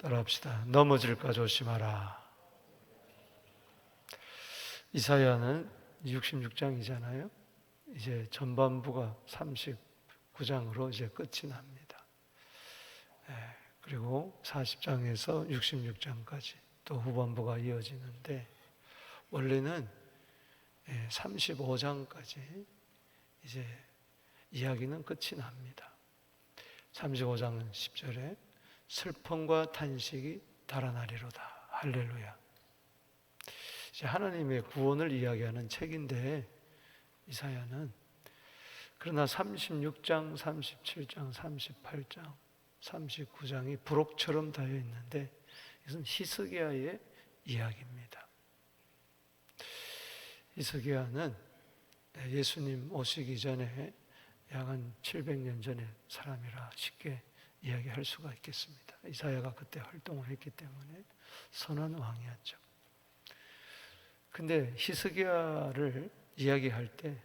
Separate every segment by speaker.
Speaker 1: 따라합시다. 넘어질까 조심하라. 이사야는 66장이잖아요. 이제 전반부가 39장으로 이제 끝이 납니다. 그리고 40장에서 66장까지 또 후반부가 이어지는데, 원래는 35장까지 이제 이야기는 끝이 납니다. 35장은 10절에 슬픔과 탄식이 달아나리로다. 할렐루야. 이제 하나님의 구원을 이야기하는 책인데, 이사야는, 그러나 36장, 37장, 38장, 39장이 부록처럼 다여 있는데, 이것은 히스기야의 이야기입니다. 히스기야는 예수님 오시기 전에 약 한 700년 전의 사람이라 쉽게 이야기할 수가 있겠습니다. 이사야가 그때 활동을 했기 때문에 선한 왕이었죠. 근데 히스기야를 이야기할 때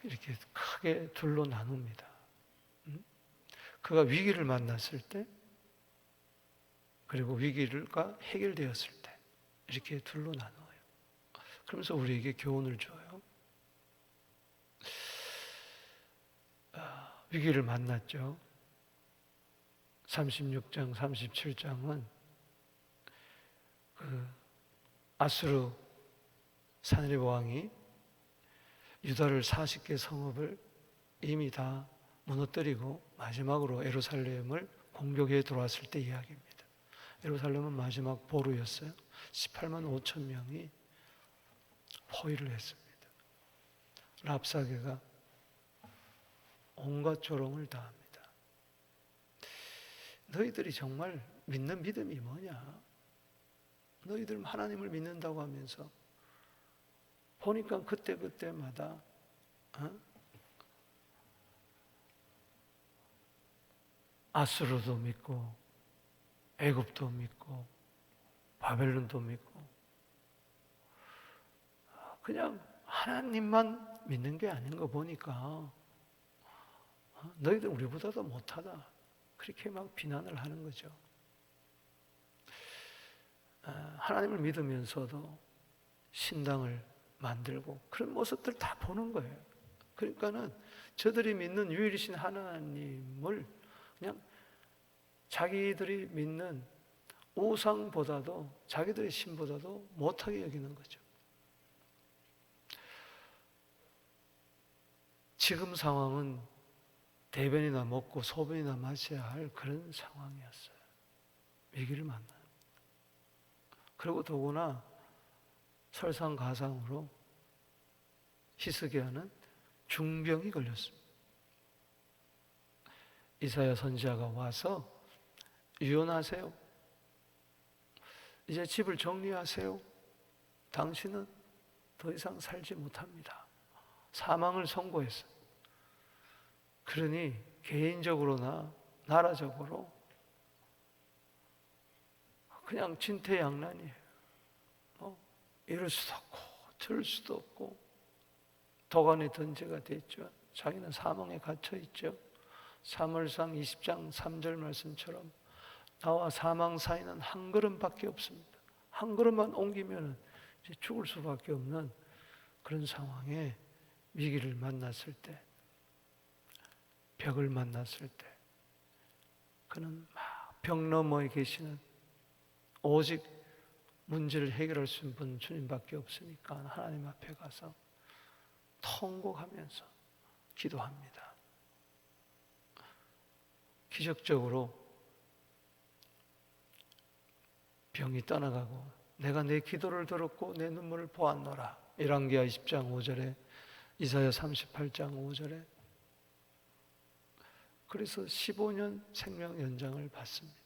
Speaker 1: 이렇게 크게 둘로 나눕니다. 그가 위기를 만났을 때, 그리고 위기가 해결되었을 때, 이렇게 둘로 나눠요. 그러면서 우리에게 교훈을 줘요. 위기를 만났죠. 36장, 37장은 아수르 산헤립 왕이 유다를 40개 성읍을 이미 다 무너뜨리고 마지막으로 예루살렘을 공격해 들어왔을 때 이야기입니다. 예루살렘은 마지막 보루였어요. 18만 5천 명이 포위를 했습니다. 랍사게가 온갖 조롱을 당합니다. 너희들이 정말 믿는 믿음이 뭐냐? 너희들 하나님을 믿는다고 하면서 보니까 그때마다 아수르도 믿고 애굽도 믿고 바벨론도 믿고 그냥 하나님만 믿는 게 아닌 거 보니까 너희들 우리보다도 못하다, 그렇게 막 비난을 하는 거죠. 하나님을 믿으면서도 신당을 만들고 그런 모습들 다 보는 거예요. 그러니까는 저들이 믿는 유일이신 하나님을 그냥 자기들이 믿는 우상보다도, 자기들의 신보다도 못하게 여기는 거죠. 지금 상황은 대변이나 먹고 소변이나 마셔야 할 그런 상황이었어요. 위기를 만나요. 그리고 더구나 설상가상으로 히스기야는 중병이 걸렸습니다. 이사야 선지자가 와서 유언하세요. 이제 집을 정리하세요. 당신은 더 이상 살지 못합니다. 사망을 선고했어요. 그러니 개인적으로나 나라적으로 그냥 진퇴양난이에요. 이럴 수도 없고 저럴 수도 없고 도간에 던제가 됐죠. 자기는 사망에 갇혀 있죠. 사무엘상 20장 3절 말씀처럼 나와 사망 사이는 한 걸음밖에 없습니다. 한 걸음만 옮기면 이제 죽을 수밖에 없는 그런 상황에 위기를 만났을 때, 벽을 만났을 때, 그는 막 벽 너머에 계시는 오직 문제를 해결할 수 있는 분 주님밖에 없으니까 하나님 앞에 가서 통곡하면서 기도합니다. 기적적으로 병이 떠나가고 내가 내 기도를 들었고 내 눈물을 보았노라. 열왕기하 20장 5절에, 이사야 38장 5절에. 그래서 15년 생명 연장을 받습니다.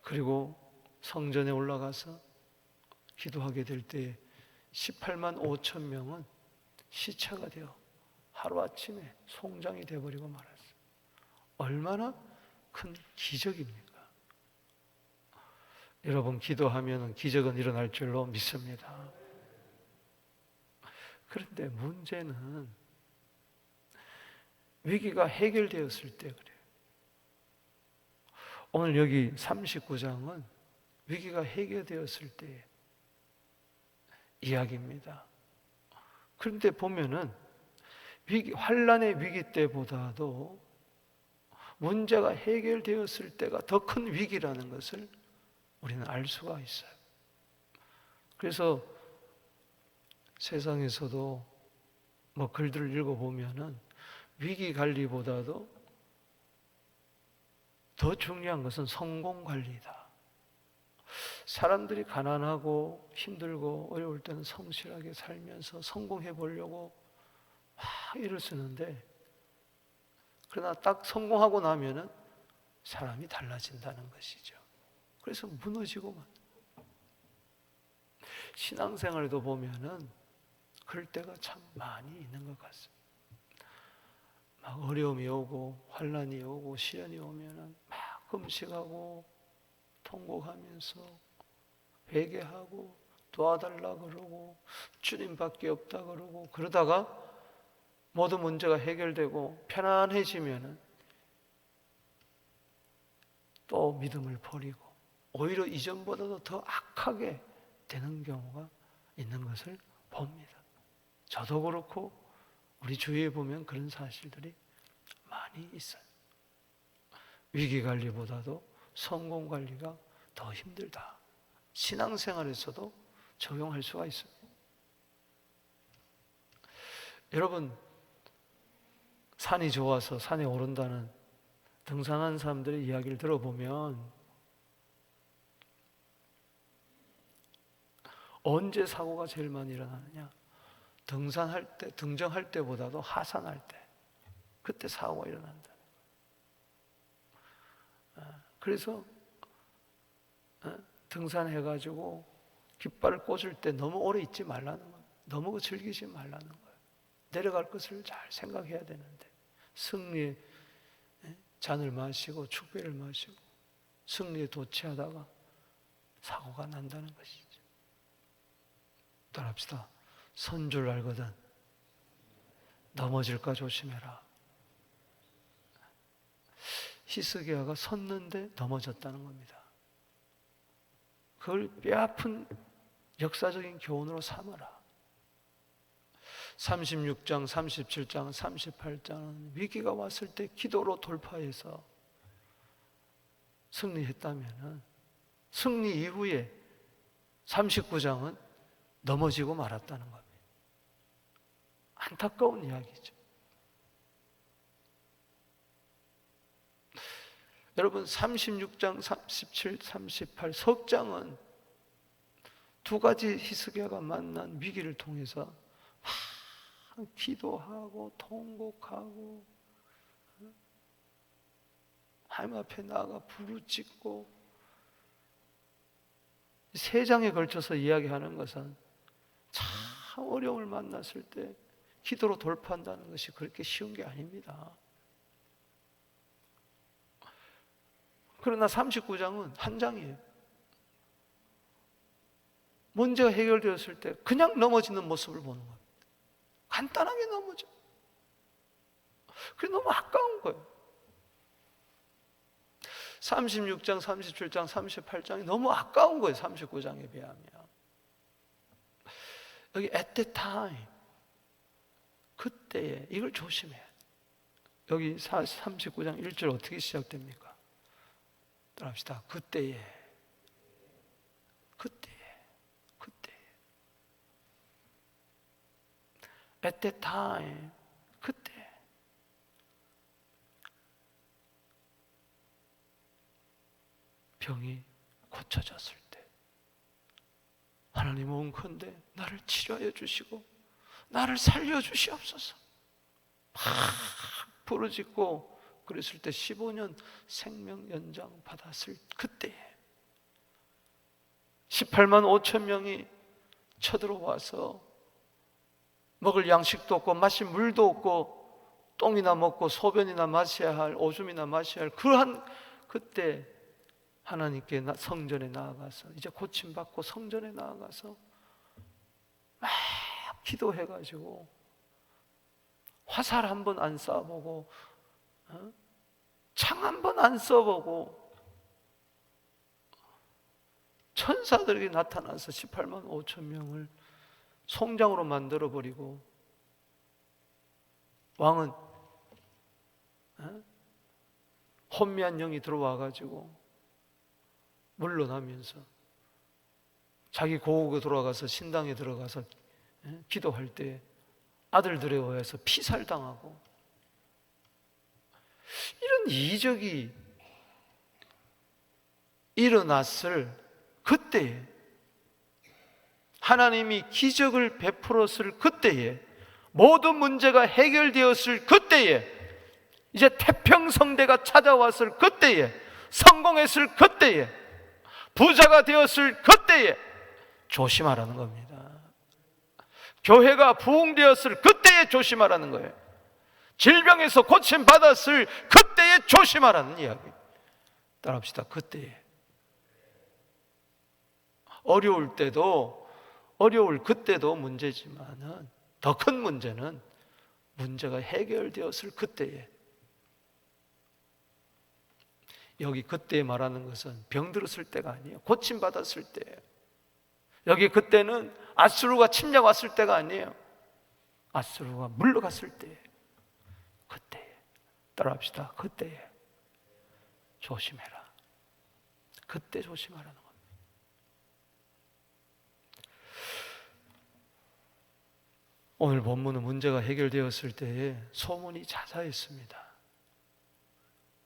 Speaker 1: 그리고 성전에 올라가서 기도하게 될 때 18만 5천 명은 시체가 되어 하루아침에 송장이 되어버리고 말았어요. 얼마나 큰 기적입니까? 여러분, 기도하면 기적은 일어날 줄로 믿습니다. 그런데 문제는 위기가 해결되었을 때 그래요. 오늘 여기 39장은 위기가 해결되었을 때의 이야기입니다. 그런데 보면은 환난의 위기 때보다도 문제가 해결되었을 때가 더 큰 위기라는 것을 우리는 알 수가 있어요. 그래서 세상에서도 뭐 글들을 읽어보면은 위기 관리보다도 더 중요한 것은 성공 관리다. 사람들이 가난하고 힘들고 어려울 때는 성실하게 살면서 성공해 보려고 막 애를 쓰는데, 그러나 딱 성공하고 나면은 사람이 달라진다는 것이죠. 그래서 무너지고만. 신앙생활도 보면은 그럴 때가 참 많이 있는 것 같습니다. 막 어려움이 오고 환난이 오고 시련이 오면은 막 금식하고 통곡하면서 회개하고 도와달라 그러고 주님밖에 없다 그러고, 그러다가 모든 문제가 해결되고 편안해지면은 또 믿음을 버리고 오히려 이전보다도 더 악하게 되는 경우가 있는 것을 봅니다. 저도 그렇고 우리 주위에 보면 그런 사실들이 많이 있어요. 위기관리보다도 성공관리가 더 힘들다. 신앙생활에서도 적용할 수가 있어요. 여러분, 산이 좋아서 산에 오른다는 등산한 사람들의 이야기를 들어보면 언제 사고가 제일 많이 일어나느냐? 등산할 때, 등정할 때보다도 하산할 때, 그때 사고가 일어난다. 그래서 등산해가지고 깃발을 꽂을 때 너무 오래 있지 말라는 거예요. 너무 즐기지 말라는 거예요. 내려갈 것을 잘 생각해야 되는데, 승리의 잔을 마시고 축배를 마시고 승리에 도취하다가 사고가 난다는 것이죠. 따라합시다. 선 줄 알거든 넘어질까 조심해라. 히스기야가 섰는데 넘어졌다는 겁니다. 그걸 뼈아픈 역사적인 교훈으로 삼아라. 36장, 37장, 38장은 위기가 왔을 때 기도로 돌파해서 승리했다면 승리 이후에 39장은 넘어지고 말았다는 겁니다. 안타까운 이야기죠. 여러분, 36장, 37, 38 석장은 두 가지 히스기야가 만난 위기를 통해서 기도하고 통곡하고 하나님 앞에 나아가 부르짖고, 세 장에 걸쳐서 이야기하는 것은 참 어려움을 만났을 때 기도로 돌파한다는 것이 그렇게 쉬운 게 아닙니다. 그러나 39장은 한 장이에요. 문제가 해결되었을 때 그냥 넘어지는 모습을 보는 거예요. 간단하게 넘어져. 그게 너무 아까운 거예요. 36장, 37장, 38장이 너무 아까운 거예요. 39장에 비하면. 여기 at the time, 그때에 이걸 조심해야 돼요. 여기 39장 1절 어떻게 시작됩니까? 따라합시다. 그때에 at that time, 그때 병이 고쳐졌을 때 하나님 원컨대 나를 치료하여 주시고 나를 살려 주시옵소서 막 부르짖고 그랬을 때 15년 생명 연장 받았을 그때에 18만 5천 명이 쳐들어와서 먹을 양식도 없고 마실 물도 없고 똥이나 먹고 소변이나 마셔야 할, 오줌이나 마셔야 할 그러한 그때 하나님께 성전에 나아가서 이제 고침받고 성전에 나아가서 막 기도해가지고 화살 한 번 안 쏴보고 창 한 번 안 써보고 천사들이 나타나서 18만 5천 명을 송장으로 만들어버리고, 왕은 혼미한 영이 들어와가지고 물러나면서 자기 고국에 돌아가서 신당에 들어가서 기도할 때 아들들에 의해서 피살당하고, 이런 이적이 일어났을 그때에, 하나님이 기적을 베풀었을 그때에, 모든 문제가 해결되었을 그때에, 이제 태평성대가 찾아왔을 그때에, 성공했을 그때에, 부자가 되었을 그때에 조심하라는 겁니다. 교회가 부흥되었을 그때에 조심하라는 거예요. 질병에서 고침받았을 그때에 조심하라는 이야기. 따라합시다. 그때에. 어려울 때도, 어려울 그때도 문제지만은 더 큰 문제는 문제가 해결되었을 그때에. 여기 그때 말하는 것은 병들었을 때가 아니에요. 고침받았을 때예요. 여기 그때는 아수르가 침략 왔을 때가 아니에요. 아수르가 물러갔을 때예요. 그때에. 따라합시다. 그때에 조심해라. 그때 조심하라는 겁니다. 오늘 본문은 문제가 해결되었을 때에 소문이 자자했습니다.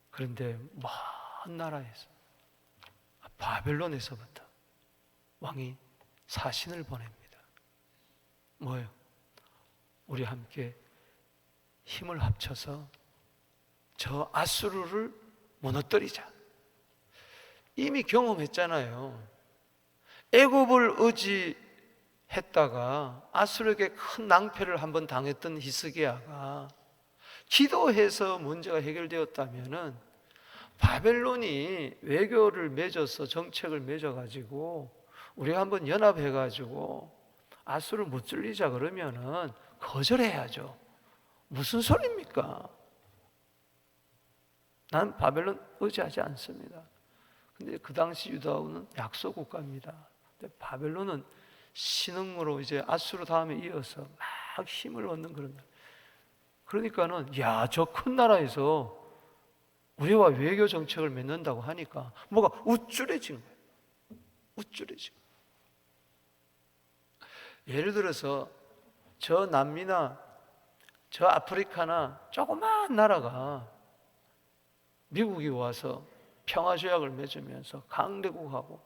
Speaker 1: 그런데 먼 나라에서, 바벨론에서부터 왕이 사신을 보냅니다. 뭐예요? 우리 함께 힘을 합쳐서 저 아수르를 무너뜨리자. 이미 경험했잖아요. 애굽을 의지했다가 아수르에게 큰 낭패를 한번 당했던 히스기야가 기도해서 문제가 해결되었다면은, 바벨론이 외교를 맺어서 정책을 맺어가지고 우리가 한번 연합해가지고 아수를 무찔리자 그러면은 거절해야죠. 무슨 소리입니까? 난 바벨론 의지하지 않습니다. 근데 그 당시 유다는 약소 국가입니다. 근데 바벨론은 신흥으로 이제 아수르 다음에 이어서 막 힘을 얻는 그런 나라. 그러니까는 저 큰 나라에서 우리와 외교 정책을 맺는다고 하니까 뭐가 우쭐해진 거예요. 우쭐해진 거예요. 예를 들어서 저 남미나 저 아프리카나 조그마한 나라가 미국이 와서 평화조약을 맺으면서 강대국하고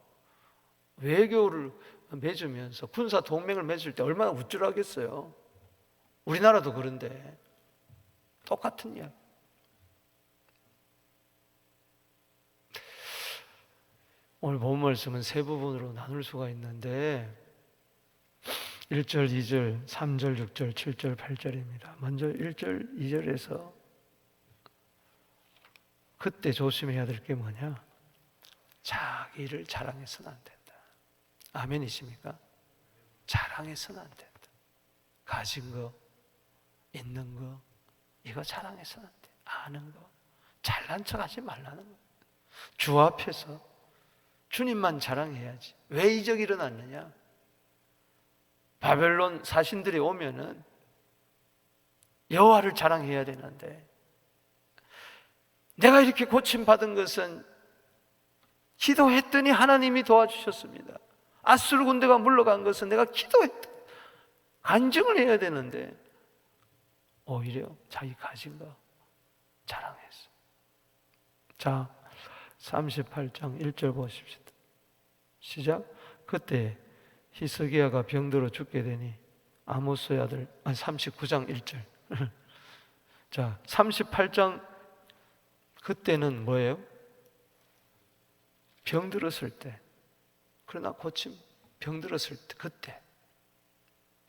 Speaker 1: 외교를 맺으면서 군사 동맹을 맺을 때 얼마나 우쭐하겠어요. 우리나라도 그런데 똑같은 이야기. 오늘 본 말씀은 세 부분으로 나눌 수가 있는데 1절, 2절, 3절, 6절, 7절, 8절입니다. 먼저 1절, 2절에서 그때 조심해야 될 게 뭐냐? 자기를 자랑해서는 안 된다. 아멘이십니까? 자랑해서는 안 된다. 가진 거, 있는 거, 이거 자랑해서는 안 돼. 아는 거, 잘난 척 하지 말라는 거. 주 앞에서 주님만 자랑해야지. 왜 이적이 일어났느냐? 바벨론 사신들이 오면은 여호와를 자랑해야 되는데, 내가 이렇게 고침받은 것은 기도했더니 하나님이 도와주셨습니다. 아수르 군대가 물러간 것은 내가 기도했더니 간증을 해야 되는데 오히려 자기 가진 거 자랑했어. 자, 38장 1절 보십시다. 시작. 그때 히스기야가 병들어 죽게 되니 아모스의 아들, 39장 1절. 자, 38장 그때는 뭐예요? 병들었을 때. 그러나 고침, 병들었을 때,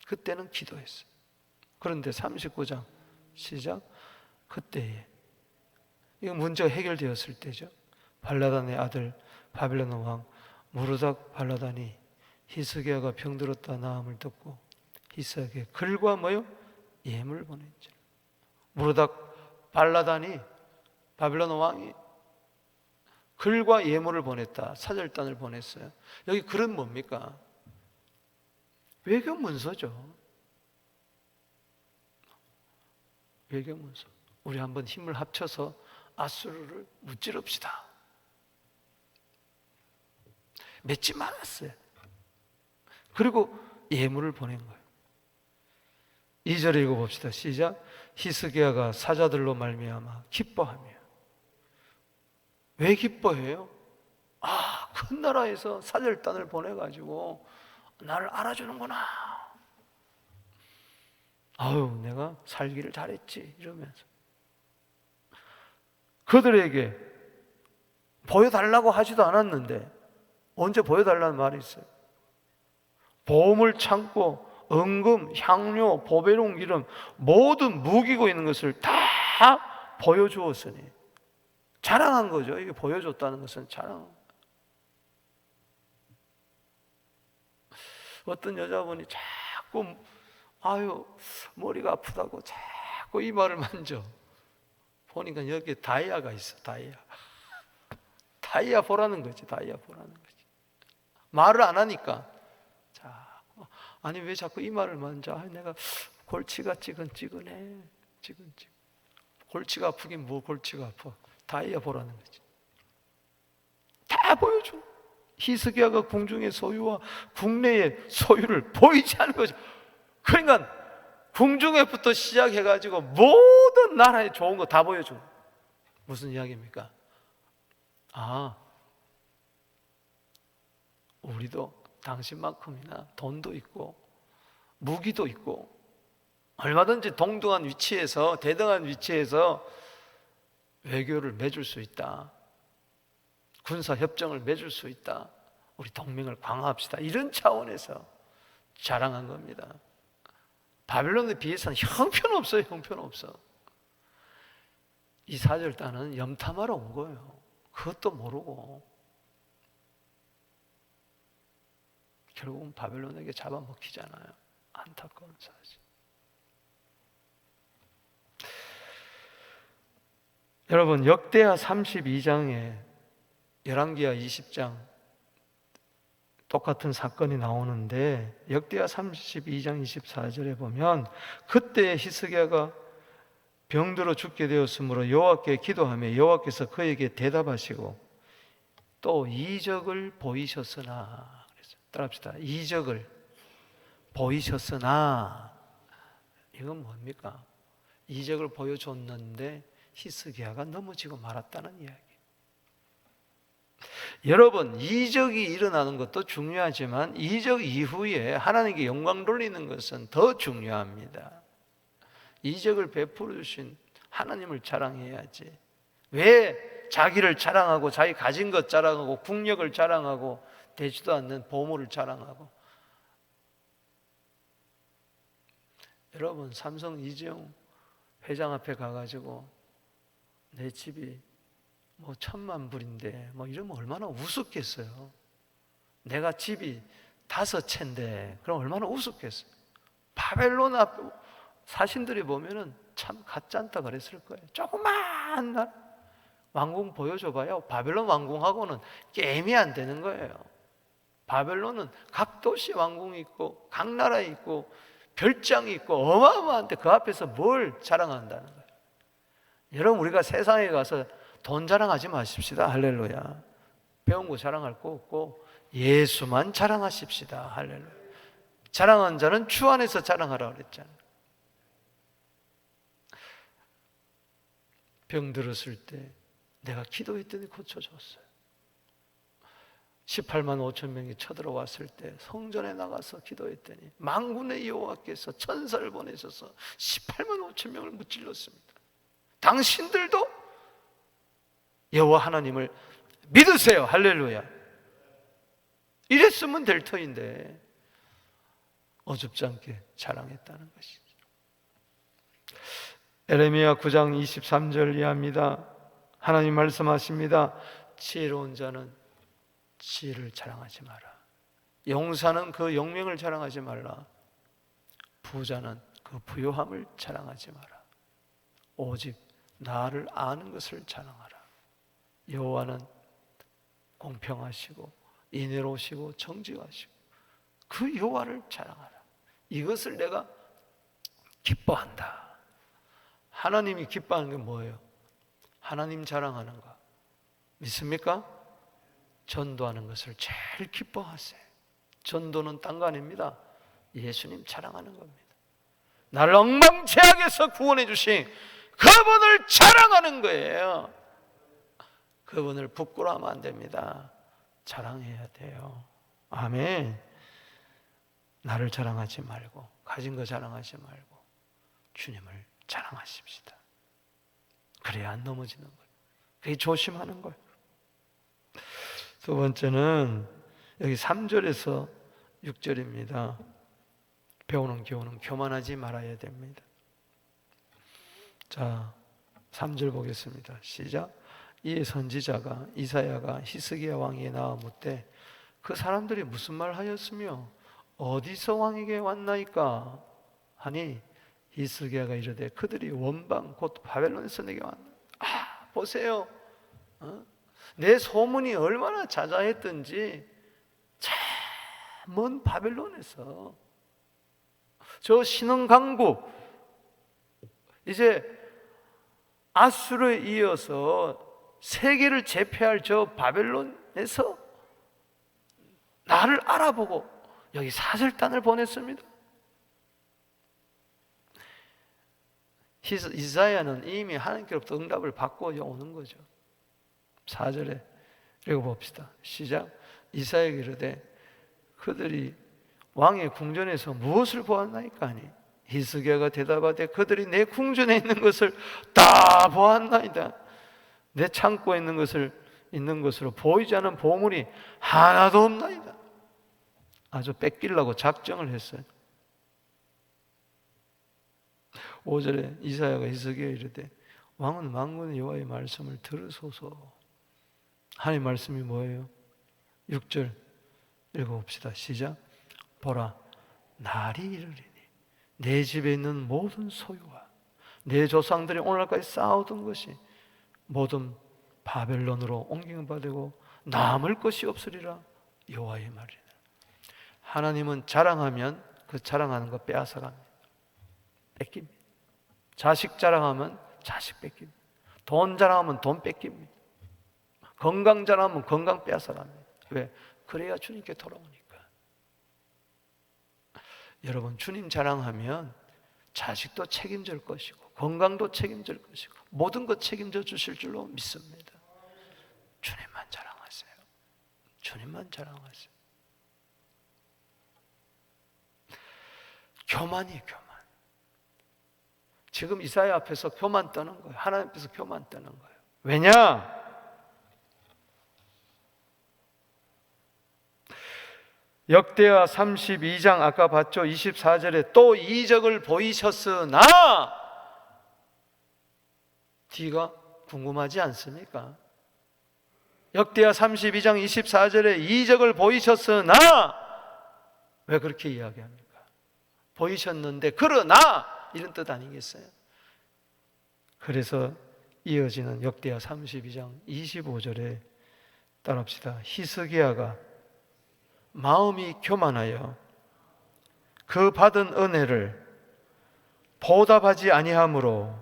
Speaker 1: 그때는 기도했어요. 그런데 39장 시작. 그때에, 이거 문제가 해결되었을 때죠. 발라단의 아들 바벨론 왕 무르닥 발라단이 히스기야가 병들었다 나음을 듣고 히스기야에게 글과 뭐요? 예물 보냈죠. 무르닥 발라단이, 바벨론 왕이 글과 예물을 보냈다. 사절단을 보냈어요. 여기 글은 뭡니까? 외교 문서죠. 외교 문서. 우리 한번 힘을 합쳐서 아수르를 무찌릅시다. 맺지 말았어요. 그리고 예물을 보낸 거예요. 2절에 읽어봅시다. 시작. 히스기야가 사자들로 말미암아 기뻐하며. 왜 기뻐해요? 큰 나라에서 사절단을 보내가지고 나를 알아주는구나. 아유, 내가 살기를 잘했지 이러면서 그들에게 보여달라고 하지도 않았는데 언제 보여달라는 말이 있어요? 보물 창고, 은금, 향료, 보배로운 기름 모든 무기고 있는 것을 다 보여주었으니 자랑한 거죠. 이게 보여줬다는 것은 자랑. 어떤 여자분이 자꾸 머리가 아프다고 자꾸 이마를 만져. 보니까 여기에 다이아가 있어. 다이아 보라는 거지. 다이아 보라는 거지. 말을 안 하니까 아니 왜 자꾸 이마를 만져? 내가 골치가 찌근찌근해. 골치가 아프긴 뭐 골치가 아파. 다이아 보라는 거지. 다 보여줘. 히스기야가 궁중의 소유와 국내의 소유를 보이지 않는 거죠. 그러니까 궁중에부터 시작해가지고 모든 나라에 좋은 거 다 보여줘. 무슨 이야기입니까? 우리도 당신만큼이나 돈도 있고 무기도 있고 얼마든지 동등한 위치에서 대등한 위치에서 외교를 맺을 수 있다. 군사협정을 맺을 수 있다. 우리 동맹을 강화합시다. 이런 차원에서 자랑한 겁니다. 바벨론에 비해서는 형편없어요. 형편없어. 이 사절단은 염탐하러 온 거예요. 그것도 모르고 결국은 바벨론에게 잡아먹히잖아요. 안타까운 사실. 여러분, 역대하 32장에 열왕기하 20장 똑같은 사건이 나오는데 역대하 32장 24절에 보면 그때 히스기야가 병들어 죽게 되었으므로 여호와께 기도하며 여호와께서 그에게 대답하시고 또 이적을 보이셨으나 그랬어요. 따라합시다. 이적을 보이셨으나 이건 뭡니까? 이적을 보여줬는데 히스기야가 넘어지고 말았다는 이야기. 여러분, 이적이 일어나는 것도 중요하지만 이적 이후에 하나님께 영광 돌리는 것은 더 중요합니다. 이적을 베풀어 주신 하나님을 자랑해야지. 왜 자기를 자랑하고 자기 가진 것 자랑하고 국력을 자랑하고 되지도 않는 보물을 자랑하고. 여러분, 삼성 이재용 회장 앞에 가가지고 내 집이 뭐 1,000만 불인데 뭐 이러면 얼마나 우습겠어요. 내가 집이 5채인데 그럼 얼마나 우습겠어요. 바벨론 앞 사신들이 보면은 참 가짜않다 그랬을 거예요. 조그만 나라 왕궁 보여줘봐요. 바벨론 왕궁하고는 게임이 안 되는 거예요. 바벨론은 각 도시 왕궁이 있고 각 나라에 있고 별장이 있고 어마어마한데 그 앞에서 뭘 자랑한다는 거예요. 여러분, 우리가 세상에 가서 돈 자랑하지 마십시다. 할렐루야. 배운 거 자랑할 거 없고 예수만 자랑하십시다. 할렐루야. 자랑한 자는 주 안에서 자랑하라 그랬잖아요. 병 들었을 때 내가 기도했더니 고쳐줬어요. 18만 5천 명이 쳐들어왔을 때 성전에 나가서 기도했더니 만군의 여호와께서 천사를 보내셔서 18만 5천 명을 무찔렀습니다. 당신들도 여호와 하나님을 믿으세요. 할렐루야. 이랬으면 될 터인데 어줍지 않게 자랑했다는 것이죠. 에레미야 9장 23절 이하입니다. 하나님 말씀하십니다. 지혜로운 자는 지혜를 자랑하지 마라. 용사는 그 용명을 자랑하지 말라. 부자는 그 부요함을 자랑하지 마라. 오직 나를 아는 것을 자랑하라. 여호와는 공평하시고 인애로우시고 정직하시고 그 여호와를 자랑하라. 이것을 내가 기뻐한다. 하나님이 기뻐하는 게 뭐예요? 하나님 자랑하는 거 믿습니까? 전도하는 것을 제일 기뻐하세요. 전도는 딴 거 아닙니다. 예수님 자랑하는 겁니다. 나를 엉망죄악에서 구원해 주신 그분을 자랑하는 거예요. 그분을 부끄러워하면 안 됩니다. 자랑해야 돼요. 아멘. 나를 자랑하지 말고 가진 거 자랑하지 말고 주님을 자랑하십시다. 그래야 안 넘어지는 거예요. 그게 조심하는 거예요. 두 번째는 여기 3절에서 6절입니다. 배우는 교훈은 교만하지 말아야 됩니다. 자, 3절 보겠습니다. 시작. 이에 선지자가 이사야가 히스기야 왕에게 나와 묻되 그 사람들이 무슨 말 하였으며 어디서 왕에게 왔나이까 하니 히스기야가 이르되 그들이 원방 곧 바벨론에서 내게 왔나. 보세요. 내 소문이 얼마나 자자했던지 참 먼 바벨론에서 저 신흥강국 이제 아수르에 이어서 세계를 제패할 저 바벨론에서 나를 알아보고 여기 사절단을 보냈습니다. 이사야는 이미 하나님께로부터 응답을 받고 오는 거죠. 4절에 읽어봅시다. 시작. 이사야에게 이르되 그들이 왕의 궁전에서 무엇을 보았나이까 하니 히스기야가 대답하되 그들이 내 궁전에 있는 것을 다 보았나이다. 내 창고에 있는 것으로 보이지 않은 보물이 하나도 없나이다. 아주 뺏기려고 작정을 했어요. 5절에 이사야가 히스기야에 이르되 왕은 만군의 여호와의 말씀을 들으소서. 하나님의 말씀이 뭐예요? 6절 읽어봅시다. 시작. 보라, 날이 이르리니 내 집에 있는 모든 소유와 내 조상들이 오늘까지 쌓아둔 것이 모든 바벨론으로 옮김받고 남을 것이 없으리라. 여호와의 말이라. 하나님은 자랑하면 그 자랑하는 거 빼앗아갑니다. 뺏깁니다. 자식 자랑하면 자식 뺏깁니다. 돈 자랑하면 돈 뺏깁니다. 건강 자랑하면 건강 빼앗아갑니다. 왜? 그래야 주님께 돌아오니까. 여러분, 주님 자랑하면 자식도 책임질 것이고 건강도 책임질 것이고 모든 것 책임져 주실 줄로 믿습니다. 주님만 자랑하세요. 주님만 자랑하세요. 교만이에요, 교만. 지금 이사야 앞에서 교만 떠는 거예요. 하나님 앞에서 교만 떠는 거예요. 왜냐? 역대하 32장 아까 봤죠? 24절에 또 이적을 보이셨으나 뒤가 궁금하지 않습니까? 역대하 32장 24절에 이적을 보이셨으나 왜 그렇게 이야기합니까? 보이셨는데 그러나 이런 뜻 아니겠어요? 그래서 이어지는 역대하 32장 25절에 따라합시다. 히스기야가 마음이 교만하여 그 받은 은혜를 보답하지 아니하므로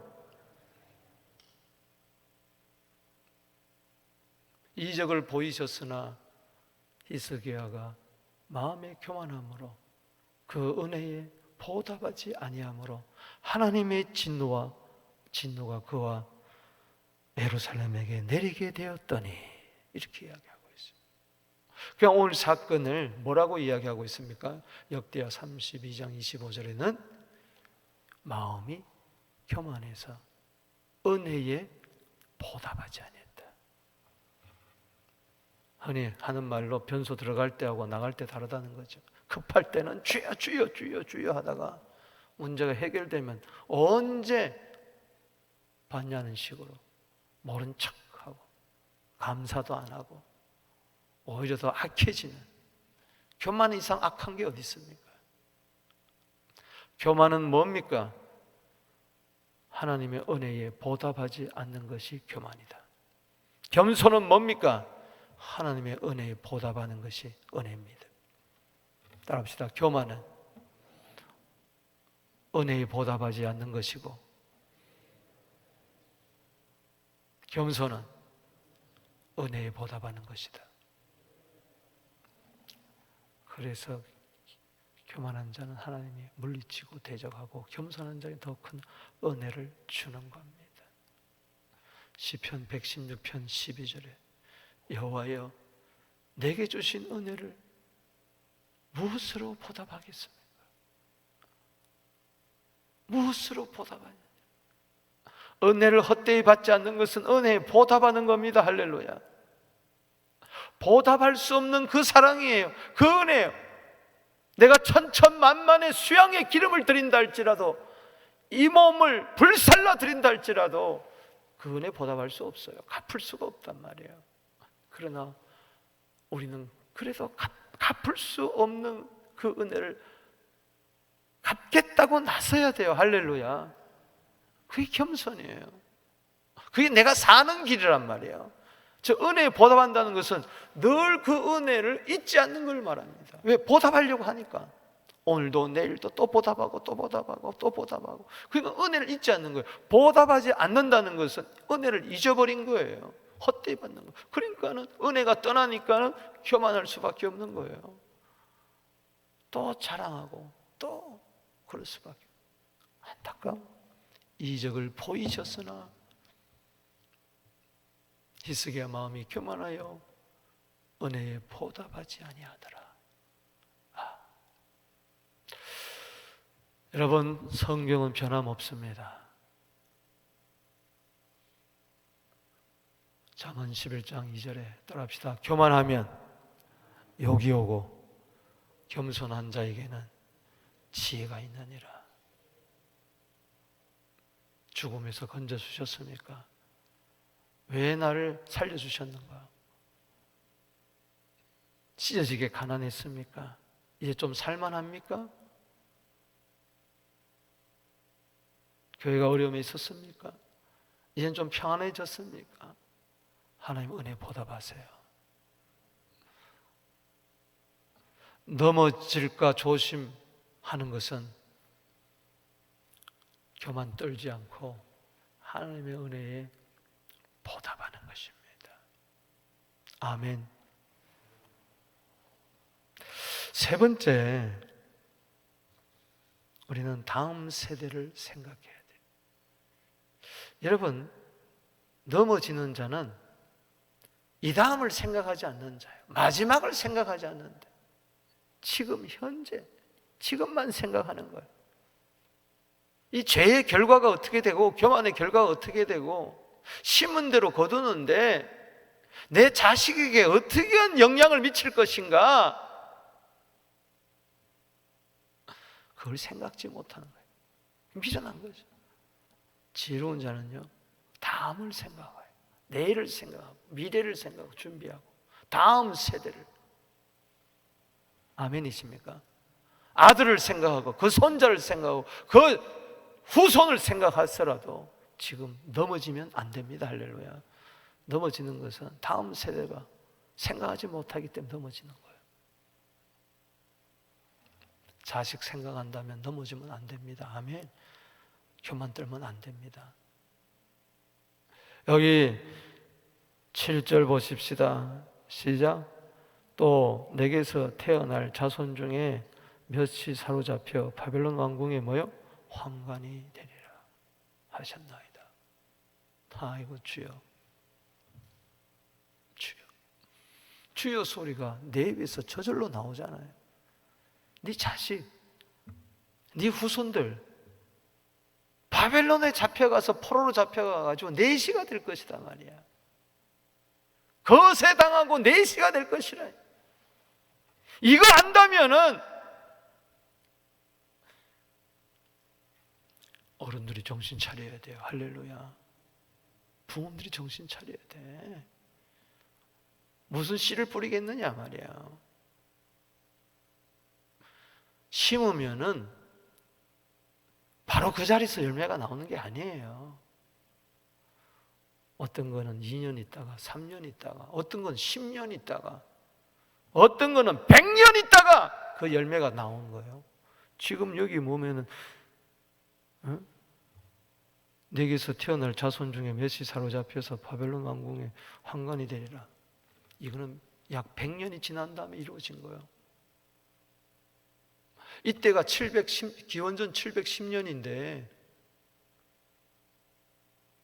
Speaker 1: 이적을 보이셨으나 히스기야가 마음의 교만함으로 그 은혜에 보답하지 아니하므로 하나님의 진노가 그와 예루살렘에게 내리게 되었더니 이렇게 이야기합니다. 그냥 오늘 사건을 뭐라고 이야기하고 있습니까? 역대하 32장 25절에는 마음이 교만해서 은혜에 보답하지 않았다. 흔히 하는 말로 변소 들어갈 때하고 나갈 때 다르다는 거죠. 급할 때는 주여 주여 주여 주여 하다가 문제가 해결되면 언제 받냐는 식으로 모른 척하고 감사도 안 하고 오히려 더 악해지는, 교만 이상 악한 게 어디 있습니까? 교만은 뭡니까? 하나님의 은혜에 보답하지 않는 것이 교만이다. 겸손은 뭡니까? 하나님의 은혜에 보답하는 것이 은혜입니다. 따라합시다. 교만은 은혜에 보답하지 않는 것이고, 겸손은 은혜에 보답하는 것이다. 그래서 교만한 자는 하나님이 물리치고 대적하고, 겸손한 자에 더 큰 은혜를 주는 겁니다. 시편 116편 12절에 여호와여, 내게 주신 은혜를 무엇으로 보답하겠습니까? 무엇으로 보답하냐? 은혜를 헛되이 받지 않는 것은 은혜에 보답하는 겁니다. 할렐루야. 보답할 수 없는 그 사랑이에요. 그 은혜예요. 내가 천천만만의 수양의 기름을 드린다 할지라도, 이 몸을 불살라 드린다 할지라도 그 은혜 보답할 수 없어요. 갚을 수가 없단 말이에요. 그러나 우리는 그래서 갚을 수 없는 그 은혜를 갚겠다고 나서야 돼요. 할렐루야. 그게 겸손이에요. 그게 내가 사는 길이란 말이에요. 저 은혜에 보답한다는 것은 늘 그 은혜를 잊지 않는 걸 말합니다. 왜? 보답하려고 하니까. 오늘도 내일도 또 보답하고 또 보답하고 또 보답하고. 그러니까 은혜를 잊지 않는 거예요. 보답하지 않는다는 것은 은혜를 잊어버린 거예요. 헛되이 받는 거예요. 그러니까는 은혜가 떠나니까는 교만할 수밖에 없는 거예요. 또 자랑하고 또 그럴 수밖에. 안타까워. 이적을 보이셨으나 히스기야 마음이 교만하여 은혜에 보답하지 아니하더라. 여러분, 성경은 변함없습니다. 잠언 11장 2절에 따라합시다. 교만하면 욕이 오고 겸손한 자에게는 지혜가 있느니라. 죽음에서 건져주셨습니까? 왜 나를 살려주셨는가? 찢어지게 가난했습니까? 이제 좀 살만합니까? 교회가 어려움이 있었습니까? 이젠 좀 평안해졌습니까? 하나님 은혜 보답하세요. 넘어질까 조심하는 것은 교만 떨지 않고 하나님의 은혜에 보답하는 것입니다. 아멘. 세 번째, 우리는 다음 세대를 생각해야 돼요. 여러분, 넘어지는 자는 이 다음을 생각하지 않는 자예요. 마지막을 생각하지 않는데, 지금 현재, 지금만 생각하는 거예요. 이 죄의 결과가 어떻게 되고 교만의 결과가 어떻게 되고 심은 대로 거두는데 내 자식에게 어떻게 영향을 미칠 것인가, 그걸 생각지 못하는 거예요. 미련한 거죠. 지혜로운 자는요, 다음을 생각해요. 내일을 생각하고 미래를 생각하고 준비하고 다음 세대를. 아멘이십니까? 아들을 생각하고 그 손자를 생각하고 그 후손을 생각하더라도 지금 넘어지면 안 됩니다. 할렐루야. 넘어지는 것은 다음 세대가 생각하지 못하기 때문에 넘어지는 거예요. 자식 생각한다면 넘어지면 안 됩니다. 아멘. 교만 떨면 안 됩니다. 여기 7절 보십시다. 시작. 또 내게서 태어날 자손 중에 몇이 사로잡혀 바벨론 왕궁에 뭐요? 환관이 되리라 하셨나이다. 아이고 주여, 주여, 주여 소리가 내 입에서 저절로 나오잖아요. 네 자식, 네 후손들 바벨론에 잡혀가서 포로로 잡혀가가지고 내시가 될 것이다 말이야. 거세당하고 내시가 될 것이라. 이거 안다면은 어른들이 정신 차려야 돼요. 할렐루야. 부모들이 정신 차려야 돼. 무슨 씨를 뿌리겠느냐 말이야. 심으면은 바로 그 자리에서 열매가 나오는 게 아니에요. 어떤 거는 2년 있다가 3년 있다가 어떤 건 10년 있다가 어떤 거는 100년 있다가 그 열매가 나온 거예요. 지금 여기 보면은 내게서 태어날 자손 중에 몇이 사로잡혀서 바벨론 왕궁의 환관이 되리라. 이거는 약 100년이 지난 다음에 이루어진 거예요. 이때가 기원전 710년인데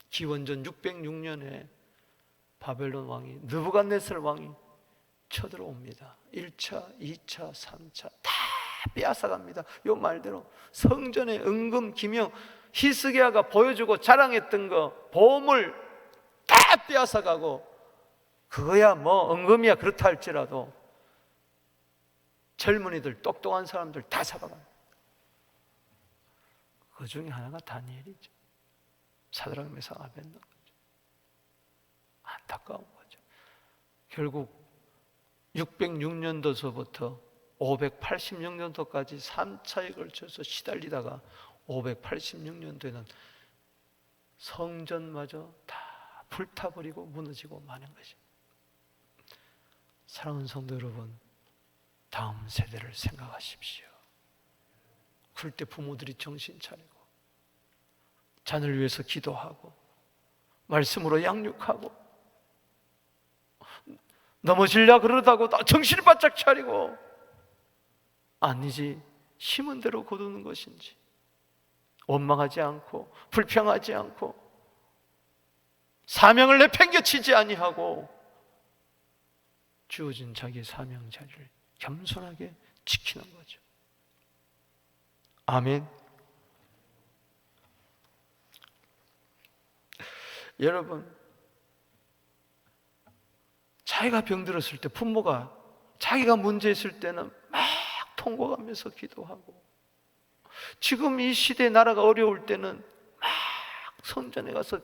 Speaker 1: 기원전 606년에 바벨론 왕이 느부갓네살 왕이 쳐들어옵니다. 1차, 2차, 3차 다 빼앗아갑니다. 요 말대로 성전의 은금, 기명, 히스기야가 보여주고 자랑했던 거 보물 다 빼앗아가고, 그거야 뭐 은금이야 그렇다 할지라도 젊은이들 똑똑한 사람들 다 잡아갑니다. 그 중에 하나가 다니엘이죠. 사드락 메삭 아벤노고죠. 안타까운 거죠. 결국 606년도서부터 586년도까지 3차에 걸쳐서 시달리다가 586년도에는 성전마저 다 불타버리고 무너지고 마는 것입니다. 사랑하는 성도 여러분, 다음 세대를 생각하십시오. 그럴 때 부모들이 정신 차리고 자녀를 위해서 기도하고 말씀으로 양육하고, 넘어지려 그러다고 정신을 바짝 차리고, 아니지 심은 대로 거두는 것인지, 원망하지 않고 불평하지 않고 사명을 내팽개치지 아니하고 주어진 자기의 사명 자리를 겸손하게 지키는 거죠. 아멘. 여러분, 자기가 병들었을 때 부모가 자기가 문제 있을 때는 막 통곡하면서 기도하고, 지금 이 시대 나라가 어려울 때는 막 성전에 가서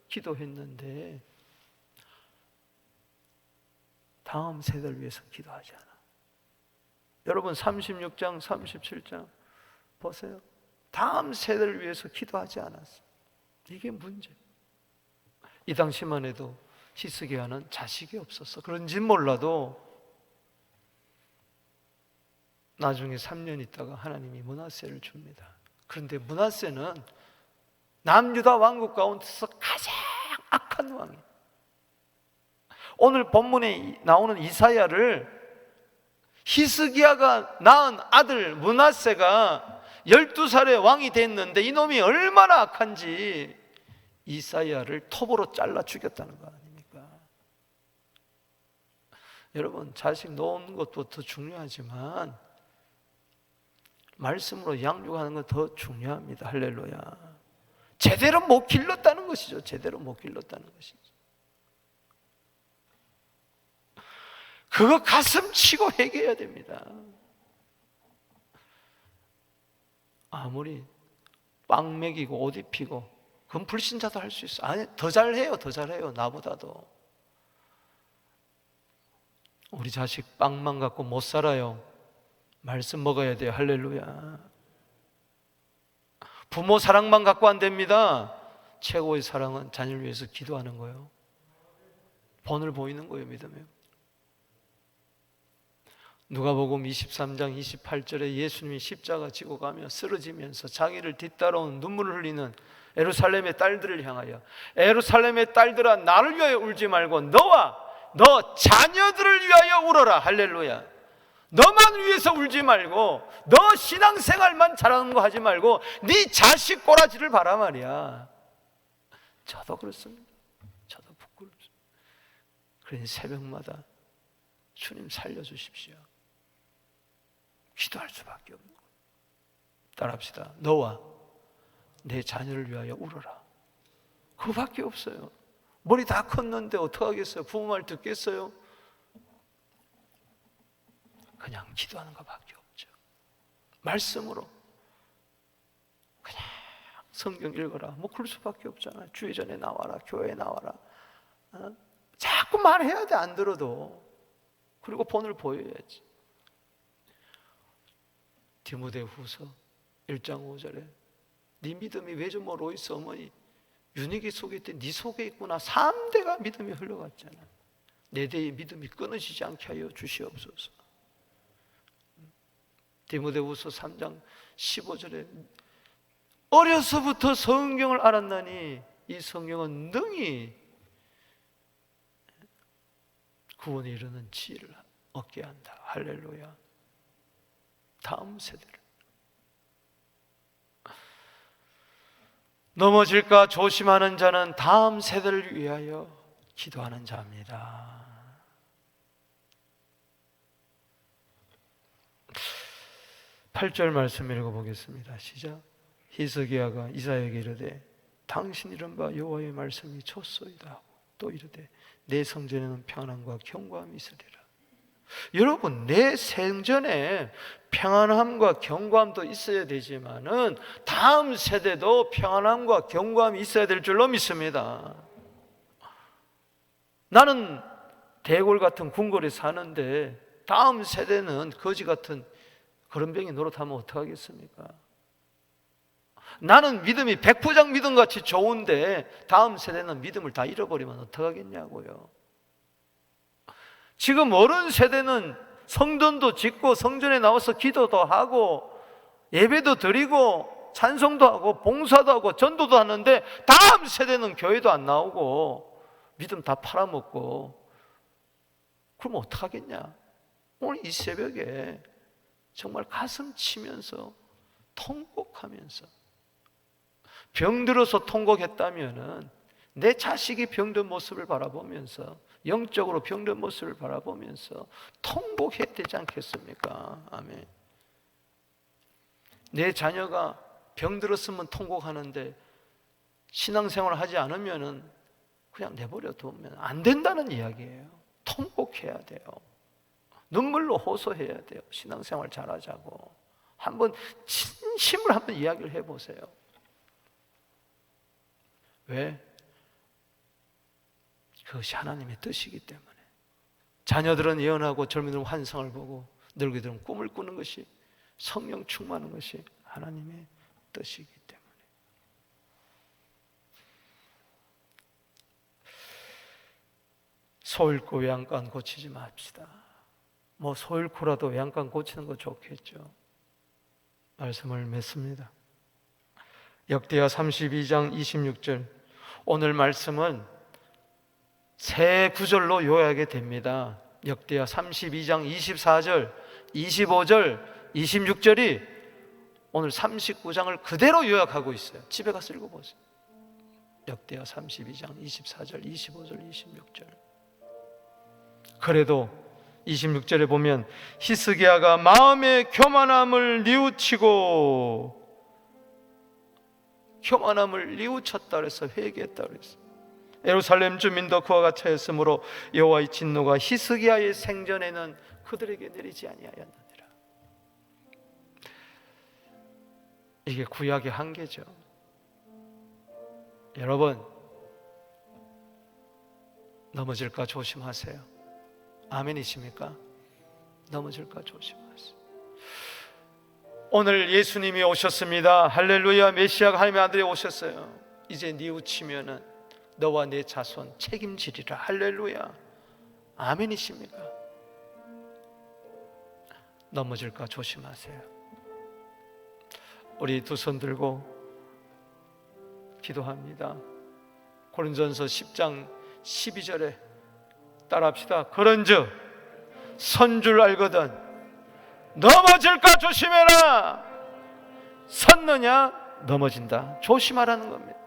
Speaker 1: 기도했는데 다음 세대를 위해서 기도하지 않아. 여러분 36장 37장 보세요. 다음 세대를 위해서 기도하지 않았어. 이게 문제. 이 당시만 해도 히스기야는 자식이 없었어. 그런지 몰라도 나중에 3년 있다가 하나님이 므낫세를 줍니다. 그런데 므낫세는 남유다 왕국 가운데서 가장 악한 왕이에요. 오늘 본문에 나오는 이사야를 히스기야가 낳은 아들 므낫세가 12살에 왕이 됐는데 이놈이 얼마나 악한지 이사야를 톱으로 잘라 죽였다는 거 아닙니까? 여러분, 자식 놓은 것도 더 중요하지만 말씀으로 양육하는 건 더 중요합니다. 할렐루야. 제대로 못 길렀다는 것이죠. 제대로 못 길렀다는 것이죠. 그거 가슴 치고 회개해야 됩니다. 아무리 빵 먹이고 옷 입히고 그건 불신자도 할 수 있어. 아니, 더 잘해요. 더 잘해요. 나보다도. 우리 자식 빵만 갖고 못 살아요. 말씀 먹어야 돼요. 할렐루야. 부모 사랑만 갖고 안 됩니다. 최고의 사랑은 자녀를 위해서 기도하는 거예요. 본을 보이는 거예요. 믿으면. 누가복음 23장 28절에 예수님이 십자가 지고 가며 쓰러지면서 자기를 뒤따라온 눈물을 흘리는 예루살렘의 딸들을 향하여, 예루살렘의 딸들아 나를 위하여 울지 말고 너와 너 자녀들을 위하여 울어라. 할렐루야. 너만 위해서 울지 말고, 너 신앙생활만 잘하는 거 하지 말고 네 자식 꼬라지를 봐라 말이야. 저도 그렇습니다. 저도 부끄럽습니다. 그러니 새벽마다 주님 살려주십시오. 기도할 수밖에 없는 거예요. 따라합시다. 너와 내 자녀를 위하여 울어라. 그거밖에 없어요. 머리 다 컸는데 어떡하겠어요? 부모 말 듣겠어요? 그냥 기도하는 것밖에 없죠. 말씀으로 그냥 성경 읽어라. 뭐 그럴 수밖에 없잖아요. 주의전에 나와라. 교회에 나와라. 자꾸 말해야 돼. 안 들어도. 그리고 본을 보여야지. 디모데후서 1장 5절에 네 믿음이 왜 좀 멀어 있어 어머니? 윤희기 속에 있대 네 속에 있구나. 3대가 믿음이 흘러갔잖아. 4대의 믿음이 끊어지지 않게 하여 주시옵소서. 디모데후서 3장 15절에 어려서부터 성경을 알았나니 이 성경은 능히 구원에 이르는 지혜를 얻게 한다. 할렐루야. 다음 세대를 넘어질까 조심하는 자는 다음 세대를 위하여 기도하는 자입니다. 8절 말씀 읽어보겠습니다. 시작. 히스기야가 이사야에게 이르되 당신 이른 바 여호와의 말씀이 좋소이다 하고 또 이르되 내 성전에는 평안함과 경고함이 있으리라. 여러분, 내 생전에 평안함과 경고함도 있어야 되지만은 다음 세대도 평안함과 경고함이 있어야 될 줄로 믿습니다. 나는 대골 같은 궁궐에 사는데 다음 세대는 거지 같은 그런 병이 노릇하면 어떡하겠습니까? 나는 믿음이 백부장 믿음같이 좋은데 다음 세대는 믿음을 다 잃어버리면 어떡하겠냐고요. 지금 어른 세대는 성전도 짓고 성전에 나와서 기도도 하고 예배도 드리고 찬송도 하고 봉사도 하고 전도도 하는데 다음 세대는 교회도 안 나오고 믿음 다 팔아먹고 그럼 어떡하겠냐. 오늘 이 새벽에 정말 가슴 치면서 통곡하면서 병들어서 통곡했다면은 내 자식이 병든 모습을 바라보면서 영적으로 병든 모습을 바라보면서 통곡해야 되지 않겠습니까? 아멘. 내 자녀가 병들었으면 통곡하는데 신앙생활을 하지 않으면은 그냥 내버려 두면 안 된다는 이야기예요. 통곡해야 돼요. 눈물로 호소해야 돼요. 신앙생활 잘하자고. 한번 진심으로 한번 이야기를 해보세요. 왜? 그것이 하나님의 뜻이기 때문에. 자녀들은 예언하고 젊은이들은 환상을 보고 늙은이들은 꿈을 꾸는 것이 성령 충만한 것이 하나님의 뜻이기 때문에. 소잃고 외양간 고치지 맙시다. 뭐 소잃고라도 외양간 고치는 거 좋겠죠. 말씀을 맺습니다. 역대하 32장 26절. 오늘 말씀은 세 구절로 요약이 됩니다. 역대하 32장 24절, 25절, 26절이 오늘 39장을 그대로 요약하고 있어요. 집에 가서 읽어보세요. 역대하 32장 24절, 25절, 26절. 그래도 26절에 보면 히스기야가 마음의 교만함을 뉘우치고 교만함을 뉘우쳤다 그래서 회개했다 그랬어요. 예루살렘 주민도 그와 같이 했으므로 여호와의 진노가 히스기야의 생전에는 그들에게 내리지 아니하였느니라. 이게 구약의 한계죠. 여러분, 넘어질까 조심하세요. 아멘이십니까? 넘어질까 조심하세요. 오늘 예수님이 오셨습니다. 할렐루야. 메시아가 하나님의 아들이 오셨어요. 이제 뉘우치면은 너와 내 자손 책임지리라. 할렐루야. 아멘이십니까? 넘어질까 조심하세요. 우리 두 손 들고 기도합니다. 고린도전서 10장 12절에 따라합시다. 그런즉 선 줄 알거든 넘어질까 조심해라. 섰느냐 넘어진다. 조심하라는 겁니다.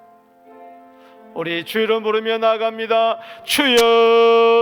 Speaker 1: 우리 주 이름 부르며 나아갑니다. 주여